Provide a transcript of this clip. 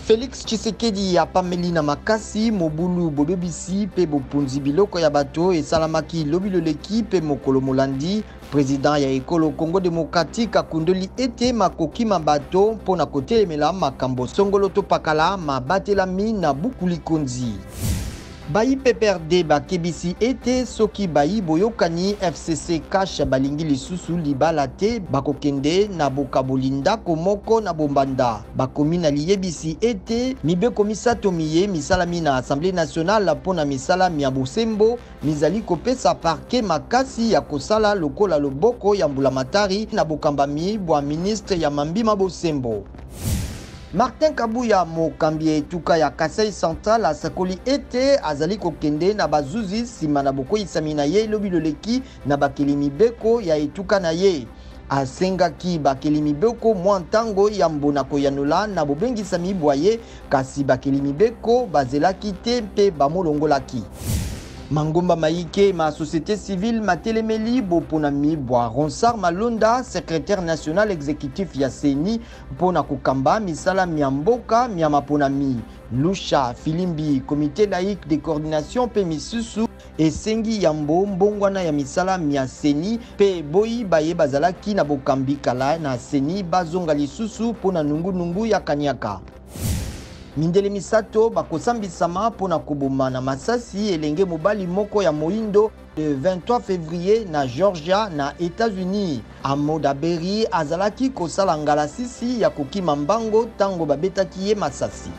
Félix Tshisekedi apameli na makasi mobulu bobebisi pe bopunzi biloko ya bato esalamaki lobiloleki pe mokolo molandi. Président ya ekolo Congo démocratique akundoli ete makoki mabato mpona kotelemela makambo songolo to pakala mabatelami na buku likonzi. Bayi PPRD bakebisi ete soki bayi boyokani FCC cash balingi lisusu libala te bakokende na bokaboli ndako moko na bombanda. Bakomi na liyebisi ete mibeko misato miye misalami na Assemblée nationale pona misala ya bosembo mizali kopesa parke makasi ya kosala lokola loboko ya mbulamatari na bokambami bwa ministre ya mambima bosembo. Martin Kabuya mokambi etuka ya Kasai Central asakoli ete azali kokende na bazuzi sima na bokoyisami na ye lobiloleki na bakeli mibeko ya etuka na ye. Asengaki bakeli mibeko mwa ntango ya mbona koyanola na bobengisami bwaye kasi bakeli mibeko bazelaki te mpe bamolongolaki. Mangomba Maïke, ma société civile matelemeli boponami bwa Ronsard Malonda, secrétaire national exécutif ya CENI pona kokamba misala miamboka miamaponami. Lusha Filimbi, comité laïque de coordination pe misusu esengi yambo mbongwana ya misala mia CENI pe boyi baye bazalaki na bokambi kala na CENI bazonga lisusu pona nungu ya kanyaka. Mindele misato bakosambisama pona koboma na masasi elenge mobali moko ya moindo le 23 février na Georgia na États-Unis. Amoda Berry azalaki kosala ngala sisi ya kokima mbango tango babetaki ye masasi.